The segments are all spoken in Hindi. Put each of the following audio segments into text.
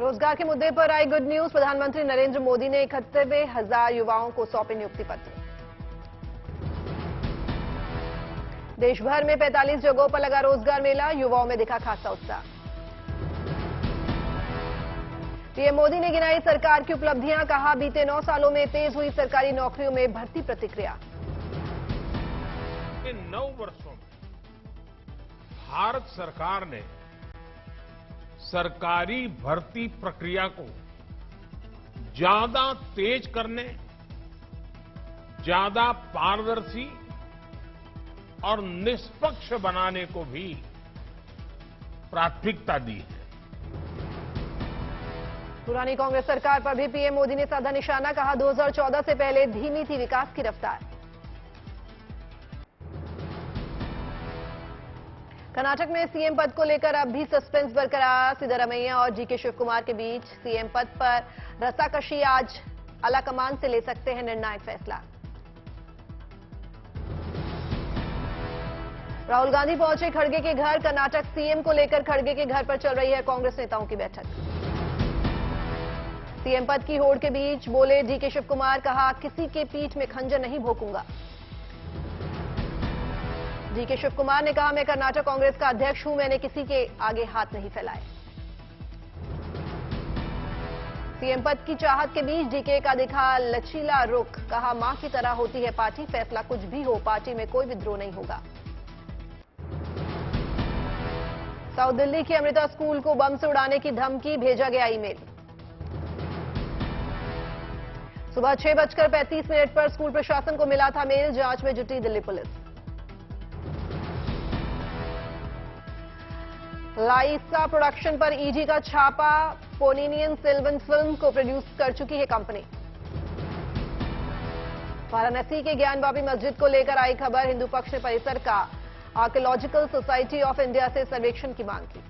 रोजगार के मुद्दे पर आई गुड न्यूज। प्रधानमंत्री नरेंद्र मोदी ने 91,000 युवाओं को सौंपे नियुक्ति पत्र। देश भर में 45 जगहों पर लगा रोजगार मेला, युवाओं में दिखा खासा उत्साह। पीएम मोदी ने गिनाई सरकार की उपलब्धियां, कहा बीते 9 सालों में तेज हुई सरकारी नौकरियों में भर्ती प्रतिक्रिया। इन 9 वर्षों में भारत सरकार ने सरकारी भर्ती प्रक्रिया को ज्यादा तेज करने, ज्यादा पारदर्शी और निष्पक्ष बनाने को भी प्राथमिकता दी है। पुरानी कांग्रेस सरकार पर भी पीएम मोदी ने साधा निशाना, कहा 2014 से पहले धीमी थी विकास की रफ्तार। कर्नाटक में सीएम पद को लेकर अब भी सस्पेंस बरकरार। सिद्धरामैया और जीके शिवकुमार के बीच सीएम पद पर रस्साकशी, आज आलाकमान से ले सकते हैं निर्णायक फैसला। राहुल गांधी पहुंचे खड़गे के घर। कर्नाटक सीएम को लेकर खड़गे के घर पर चल रही है कांग्रेस नेताओं की बैठक। सीएम पद की होड़ के बीच बोले जीके शिवकुमार, कहा किसी के पीठ में खंजर नहीं भोंकूंगा। जीके शिवकुमार ने कहा, मैं कर्नाटक कांग्रेस का अध्यक्ष हूं, मैंने किसी के आगे हाथ नहीं फैलाए। सीएम पद की चाहत के बीच डीके का दिखा लचीला रुख, कहा मां की तरह होती है पार्टी, फैसला कुछ भी हो, पार्टी में कोई विद्रोह नहीं होगा। साउथ दिल्ली की अमृता स्कूल को बम से उड़ाने की धमकी, भेजा गया ईमेल। सुबह 6:35 पर स्कूल प्रशासन को मिला था मेल, जांच में जुटी दिल्ली पुलिस। लाइसा प्रोडक्शन पर ईडी का छापा, पोनिनियन सेल्वन फिल्म को प्रोड्यूस कर चुकी है कंपनी। वाराणसी के ज्ञानवापी मस्जिद को लेकर आई खबर, हिंदू पक्ष ने परिसर का आर्कियोलॉजिकल सोसाइटी ऑफ इंडिया से सर्वेक्षण की मांग की।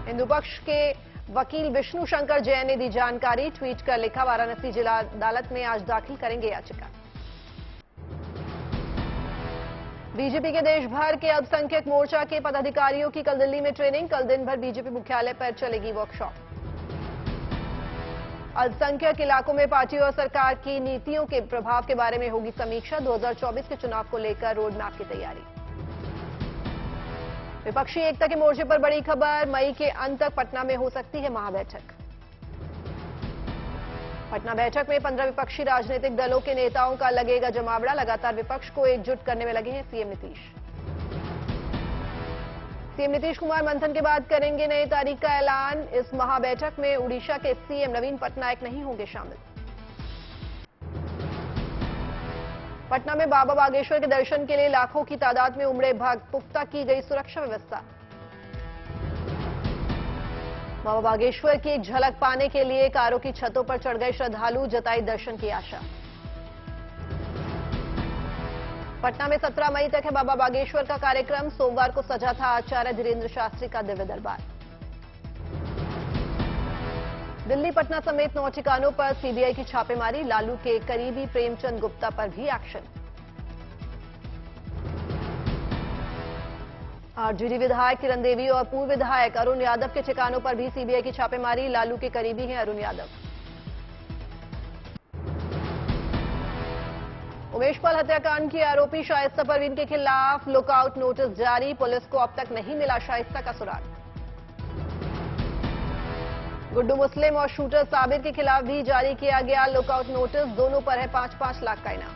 हिंदू पक्ष के वकील विष्णु शंकर जैन ने दी जानकारी, ट्वीट कर लिखा, वाराणसी जिला अदालत में आज दाखिल करेंगे याचिका। बीजेपी के देश भर के अल्पसंख्यक मोर्चा के पदाधिकारियों की कल दिल्ली में ट्रेनिंग, कल दिन भर बीजेपी मुख्यालय पर चलेगी वर्कशॉप। अल्पसंख्यक इलाकों में पार्टी और सरकार की नीतियों के प्रभाव के बारे में होगी समीक्षा, 2024 के चुनाव को लेकर रोड मैप की तैयारी। विपक्षी एकता के मोर्चे पर बड़ी खबर, मई के अंत तक पटना में हो सकती है महाबैठक। पटना बैठक में 15 विपक्षी राजनीतिक दलों के नेताओं का लगेगा जमावड़ा, लगातार विपक्ष को एकजुट करने में लगे हैं सीएम नीतीश। सीएम नीतीश कुमार मंथन के बाद करेंगे नई तारीख का ऐलान। इस महाबैठक में उड़ीसा के सीएम नवीन पटनायक नहीं होंगे शामिल। पटना में बाबा बागेश्वर के दर्शन के लिए लाखों की तादाद में उमड़े भक्त, पुख्ता की गई सुरक्षा व्यवस्था। बाबा बागेश्वर की एक झलक पाने के लिए कारों की छतों पर चढ़ गए श्रद्धालु, जताई दर्शन की आशा। पटना में 17 मई तक है बाबा बागेश्वर का कार्यक्रम, सोमवार को सजा था आचार्य धीरेन्द्र शास्त्री का दिव्य दरबार। दिल्ली, पटना समेत 9 ठिकानों पर सीबीआई की छापेमारी, लालू के करीबी प्रेमचंद गुप्ता पर भी एक्शन। आरजेडी विधायक किरण देवी और पूर्व विधायक अरुण यादव के ठिकानों पर भी सीबीआई की छापेमारी, लालू के करीबी हैं अरुण यादव। उमेश पाल हत्याकांड की आरोपी शाइस्ता परवीन के खिलाफ लुकआउट नोटिस जारी, पुलिस को अब तक नहीं मिला शाइस्ता का सुराग। गुड्डू मुस्लिम और शूटर साबिर के खिलाफ भी जारी किया गया लुकआउट नोटिस, दोनों पर है 5-5 लाख का इनाम।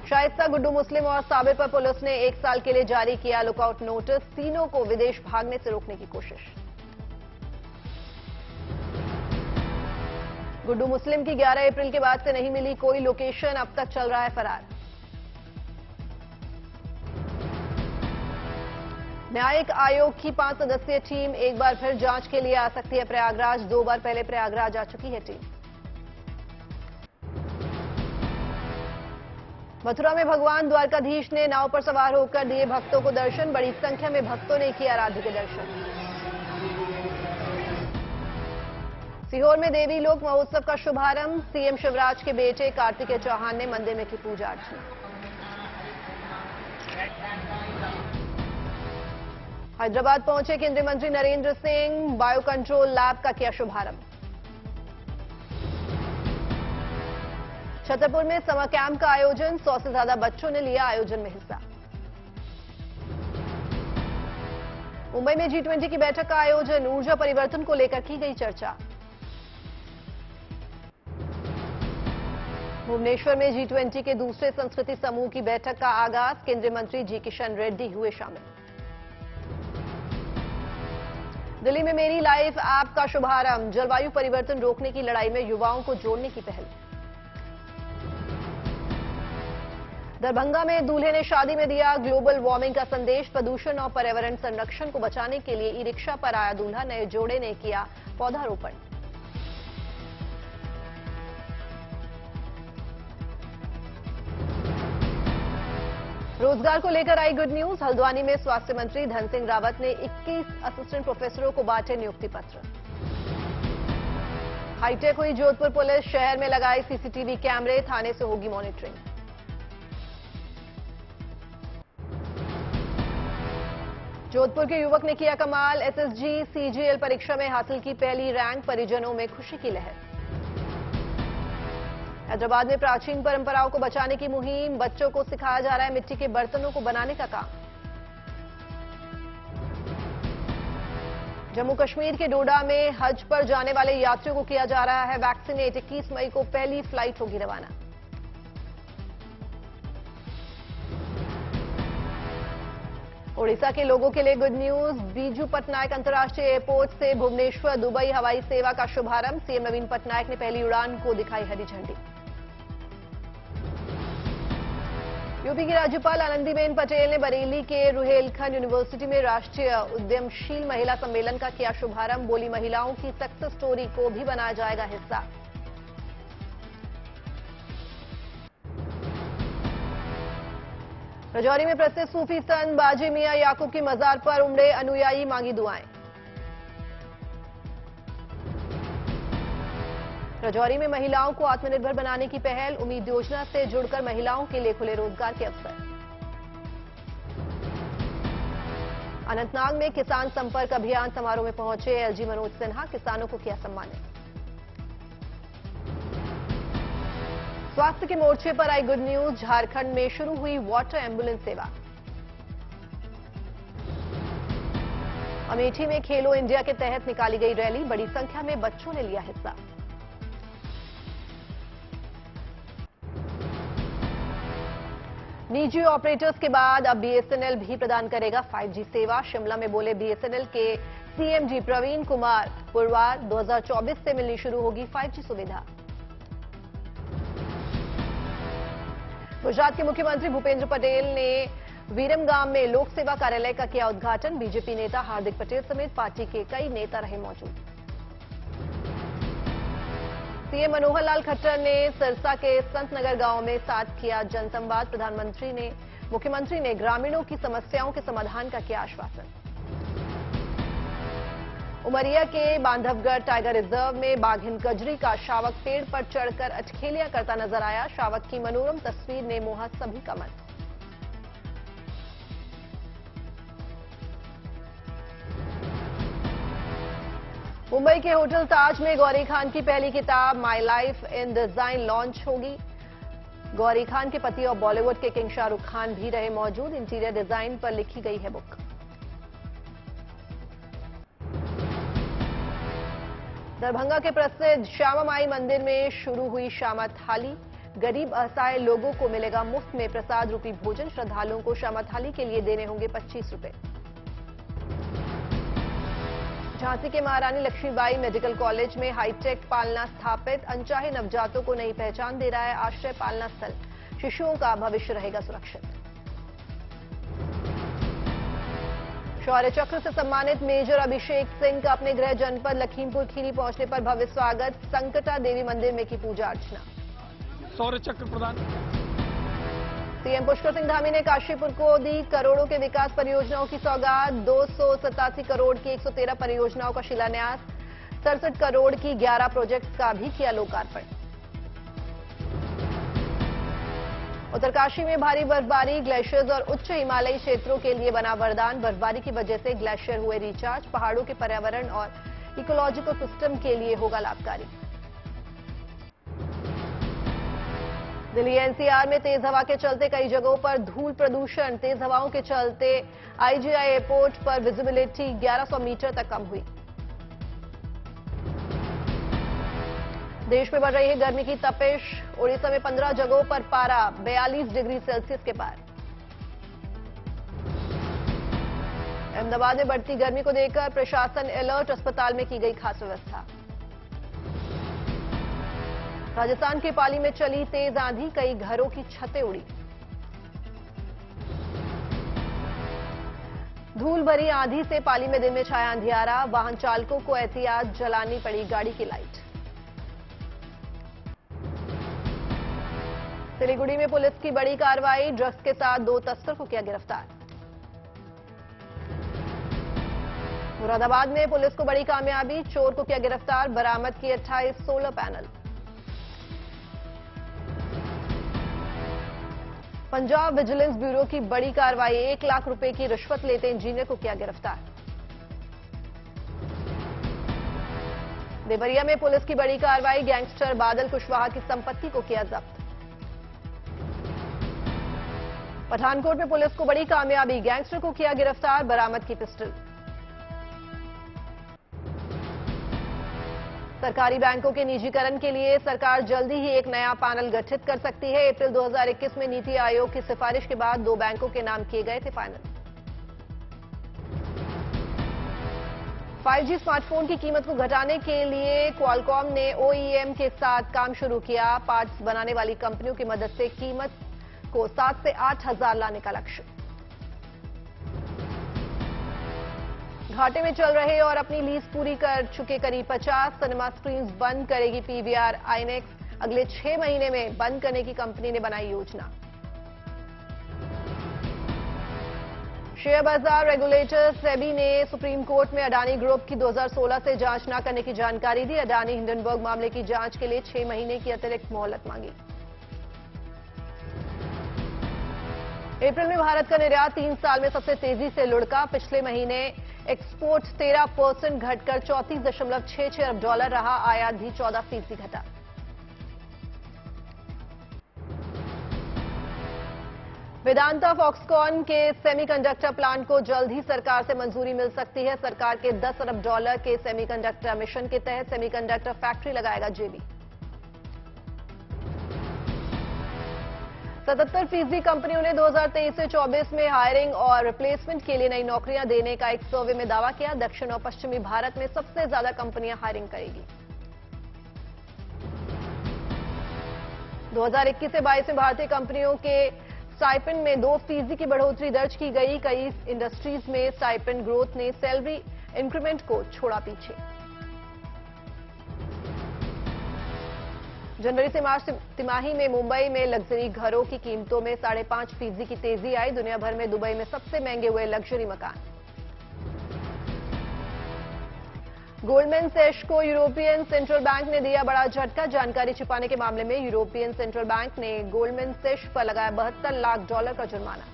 शाइस्ता, गुड्डू मुस्लिम और साबिर पर पुलिस ने 1 साल के लिए जारी किया लुकआउट नोटिस, तीनों को विदेश भागने से रोकने की कोशिश। गुड्डू मुस्लिम की 11 अप्रैल के बाद से नहीं मिली कोई लोकेशन, अब तक चल रहा है फरार। न्यायिक आयोग की 5 सदस्यीय टीम एक बार फिर जांच के लिए आ सकती है प्रयागराज, 2 बार पहले प्रयागराज आ चुकी है टीम। मथुरा में भगवान द्वारकाधीश ने नाव पर सवार होकर दिए भक्तों को दर्शन, बड़ी संख्या में भक्तों ने किए आराध्य के दर्शन। सीहोर में देवी लोक महोत्सव का शुभारंभ, सीएम शिवराज के बेटे कार्तिकेय चौहान ने मंदिर में की पूजा अर्चना। हैदराबाद पहुंचे केंद्रीय मंत्री Narendra Singh, bio control lab का किया शुभारंभ। छतरपुर में समर कैंप का आयोजन, 100 से ज्यादा बच्चों ने लिया आयोजन में हिस्सा। मुंबई में G20 की बैठक का आयोजन, ऊर्जा परिवर्तन को लेकर की गई चर्चा। भुवनेश्वर में G20 के दूसरे संस्कृति समूह की बैठक का आगाज, केंद्रीय मंत्री जी किशन रेड्डी हुए शामिल। दिल्ली में मेरी लाइफ ऐप का शुभारंभ, जलवायु परिवर्तन रोकने की लड़ाई में युवाओं को जोड़ने की पहल। दरभंगा में दूल्हे ने शादी में दिया ग्लोबल वार्मिंग का संदेश, प्रदूषण और पर्यावरण संरक्षण को बचाने के लिए ई रिक्शा पर आया दूल्हा, नए जोड़े ने किया पौधारोपण। रोजगार को लेकर आई गुड न्यूज, हल्द्वानी में स्वास्थ्य मंत्री धन सिंह रावत ने 21 असिस्टेंट प्रोफेसरों को बांटे नियुक्ति पत्र। हाईटेक हुई जोधपुर पुलिस, शहर में लगाई सीसीटीवी कैमरे, थाने से होगी मॉनिटरिंग। जोधपुर के युवक ने किया कमाल, एसएसजी सीजीएल परीक्षा में हासिल की पहली रैंक, परिजनों में खुशी की लहर। हैदराबाद में प्राचीन परंपराओं को बचाने की मुहिम, बच्चों को सिखाया जा रहा है मिट्टी के बर्तनों को बनाने का काम। जम्मू कश्मीर के डोडा में हज पर जाने वाले यात्रियों को किया जा रहा है वैक्सीनेट, 21 मई को पहली फ्लाइट होगी रवाना। ओडिशा के लोगों के लिए गुड न्यूज, बीजू पटनायक अंतर्राष्ट्रीय एयरपोर्ट से भुवनेश्वर दुबई हवाई सेवा का शुभारंभ, सीएम नवीन पटनायक ने पहली उड़ान को दिखाई हरी झंडी। यूपी की राज्यपाल आनंदीबेन पटेल ने बरेली के रुहेलखंड यूनिवर्सिटी में राष्ट्रीय उद्यमशील महिला सम्मेलन का किया शुभारंभ, बोली महिलाओं की सक्सेस स्टोरी को भी बनाया जाएगा हिस्सा। राजौरी में प्रसिद्ध सूफी संत बाजे मियां याकूब की मजार पर उमड़े अनुयायी, मांगी दुआएं। राजौरी में महिलाओं को आत्मनिर्भर बनाने की पहल, उम्मीद योजना से जुड़कर महिलाओं के लिए खुले रोजगार के अवसर। अनंतनाग में किसान संपर्क अभियान समारोह में पहुंचे एलजी मनोज सिन्हा, किसानों को किया सम्मानित। स्वास्थ्य के मोर्चे पर आई गुड न्यूज, झारखंड में शुरू हुई वाटर एम्बुलेंस सेवा। अमेठी में खेलो इंडिया के तहत निकाली गई रैली, बड़ी संख्या में बच्चों ने लिया हिस्सा। निजी ऑपरेटर्स के बाद अब बीएसएनएल भी प्रदान करेगा 5G सेवा, शिमला में बोले बीएसएनएल के सीएमडी प्रवीण कुमार, गुरुवार 2024 से मिलनी शुरू होगी 5G सुविधा। गुजरात के मुख्यमंत्री भूपेंद्र पटेल ने वीरमगाम में लोक सेवा कार्यालय का किया उद्घाटन, बीजेपी नेता हार्दिक पटेल समेत पार्टी के कई नेता रहे मौजूद। सीएम मनोहर लाल खट्टर ने सिरसा के संतनगर गांव में साथ किया जनसंवाद, प्रधानमंत्री ने मुख्यमंत्री ने ग्रामीणों की समस्याओं के समाधान का किया आश्वासन। उमरिया के बांधवगढ़ टाइगर रिजर्व में बाघिन कजरी का शावक पेड़ पर चढ़कर अटखेलियां करता नजर आया, शावक की मनोरम तस्वीर ने मोहा सभी का मन। मुंबई के होटल ताज में गौरी खान की पहली किताब my life in design launch होगी। गौरी खान के पति और बॉलीवुड के किंग शाहरुख खान भी रहे मौजूद, इंटीरियर डिजाइन पर लिखी गई है बुक। दरभंगा के प्रसिद्ध श्यामा माई मंदिर में शुरू हुई श्यामा थाली, गरीब असहाय लोगों को मिलेगा मुफ्त में प्रसाद रूपी भोजन, श्रद्धालुओं को श्यामा थाली के लिए देने होंगे 25 रुपए। झांसी के महारानी लक्ष्मीबाई मेडिकल कॉलेज में हाईटेक पालना स्थापित, अनचाहे नवजातों को नई पहचान दे रहा है आश्रय पालना स्थल, शिशुओं का भविष्य रहेगा सुरक्षित। शौर्य चक्र से सम्मानित मेजर अभिषेक सिंह का अपने गृह जनपद लखीमपुर खीरी पहुंचने पर भव्य स्वागत, संकटा देवी मंदिर में की पूजा अर्चना। शौर्य चक्र प्रदान। सीएम पुष्कर सिंह धामी ने काशीपुर को दी करोड़ों के विकास परियोजनाओं की सौगात, 287 करोड़ की 113 परियोजनाओं का शिलान्यास, 67 करोड़ की 11 प्रोजेक्ट्स का भी किया लोकार्पण। उत्तरकाशी में भारी बर्फबारी, ग्लेशियर्स और उच्च हिमालयी क्षेत्रों के लिए बना वरदान। बर्फबारी की वजह से ग्लेशियर हुए रिचार्ज, पहाड़ों के पर्यावरण और इकोलॉजिकल सिस्टम के लिए होगा लाभकारी। दिल्ली एनसीआर में तेज हवा के चलते कई जगहों पर धूल प्रदूषण। तेज हवाओं के चलते आईजीआई एयरपोर्ट पर विजिबिलिटी 1100 मीटर तक कम हुई। देश में बढ़ रही है गर्मी की तपिश। ओडिशा में 15 जगहों पर पारा 42 डिग्री सेल्सियस के पार। अहमदाबाद में बढ़ती गर्मी को देखकर प्रशासन अलर्ट, अस्पताल में की गई खास व्यवस्था। राजस्थान के पाली में चली तेज आंधी, कई घरों की छतें उड़ी। धूल भरी आंधी से पाली में दिन में छाया अंधियारा, वाहन चालकों को एहतियात जलानी पड़ी गाड़ी की लाइट। सिलीगुड़ी में पुलिस की बड़ी कार्रवाई, ड्रग्स के साथ 2 तस्कर को किया गिरफ्तार। मुरादाबाद में पुलिस को बड़ी कामयाबी, चोर को किया गिरफ्तार, बरामद किए 28 solar panel. Punjab vigilance bureau की बड़ी कार्रवाई, 1 लाख रुपए की रिश्वत लेते इंजीनियर को किया गिरफ्तार। देवरिया में पुलिस की बड़ी कार्रवाई, गैंगस्टर बादल कुशवाहा की संपत्ति को किया जब्त। पठानकोट में पुलिस को बड़ी कामयाबी, गैंगस्टर को किया गिरफ्तार, बरामद की पिस्टल। सरकारी बैंकों के निजीकरण के लिए सरकार जल्दी ही एक नया पैनल गठित कर सकती है। अप्रैल 2021 में नीति आयोग की सिफारिश के बाद 2 बैंकों के नाम किए गए थे फाइनल। 5G स्मार्टफोन की कीमत को घटाने के लिए क्वालकॉम ने OEM के साथ काम शुरू किया। पार्ट्स बनाने वाली कंपनियों की मदद से कीमत को 7 से 8 हजार लाने का लक्ष्य। घाटे में चल रहे और अपनी लीज पूरी कर चुके करीब 50 सिनेमा स्क्रीन्स बंद करेगी PVR आईनैक्स। अगले 6 महीने में बंद करने की कंपनी ने बनाई योजना। शेयर बाजार रेगुलेटर सेबी ने सुप्रीम कोर्ट में अडानी ग्रुप की 2016 से जांच न करने की जानकारी दी। अडानी हिंडनबर्ग मामले की जांच के लिए 6 महीने की अतिरिक्त मोहलत मांगी। अप्रैल में भारत का निर्यात 3 साल में सबसे तेजी से लुढ़का। पिछले महीने एक्सपोर्ट 13% घटकर $34.66 अरब रहा। आयात भी 14% घटा। वेदांता फॉक्सकॉन के सेमीकंडक्टर प्लांट को जल्द ही सरकार से मंजूरी मिल सकती है। सरकार के $10 अरब के सेमीकंडक्टर मिशन के तहत सेमीकंडक्टर फैक्ट्री लगाएगा जेबी। 77% कंपनियों ने 2023 से 24 में हायरिंग और रिप्लेसमेंट के लिए नई नौकरियां देने का एक सर्वे में दावा किया। दक्षिण और पश्चिमी भारत में सबसे ज्यादा कंपनियां हायरिंग करेगी। 2021 से 22 में भारतीय कंपनियों के स्टाइपेंड में 2% की बढ़ोतरी दर्ज की गई। कई इंडस्ट्रीज में स्टाइपेंड ग्रोथ ने सैलरी इंक्रीमेंट को छोड़ा पीछे। जनवरी से मार्च तिमाही में मुंबई में लग्जरी घरों की कीमतों में 5.5% की तेजी आई। दुनिया भर में दुबई में सबसे महंगे हुए लग्जरी मकान। गोल्डमैन सैक्स को यूरोपियन सेंट्रल बैंक ने दिया बड़ा झटका। जानकारी छिपाने के मामले में यूरोपियन सेंट्रल बैंक ने गोल्डमैन सैक्स पर लगाया $72 लाख का जुर्माना।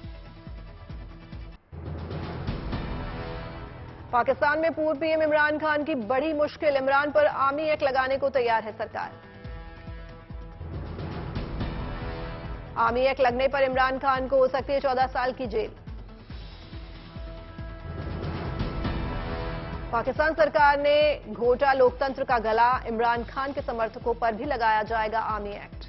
पाकिस्तान में पूर्व पीएम इमरान खान की बड़ी मुश्किल। इमरान पर आर्मी एक्ट लगाने को तैयार है सरकार। आर्मी एक्ट लगने पर इमरान खान को हो सकती है 14 साल की जेल। पाकिस्तान सरकार ने घोटा लोकतंत्र का गला। इमरान खान के समर्थकों पर भी लगाया जाएगा आर्मी एक्ट।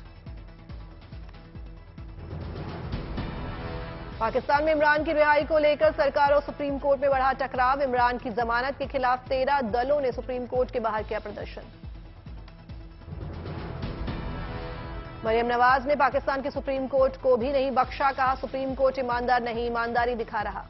पाकिस्तान में इमरान की रिहाई को लेकर सरकार और सुप्रीम कोर्ट में बढ़ा टकराव। इमरान की जमानत के खिलाफ 13 दलों ने सुप्रीम कोर्ट के बाहर किया प्रदर्शन। मरियम नवाज ने पाकिस्तान के सुप्रीम कोर्ट को भी नहीं बख्शा, कहा सुप्रीम कोर्ट ईमानदार नहीं, ईमानदारी दिखा रहा।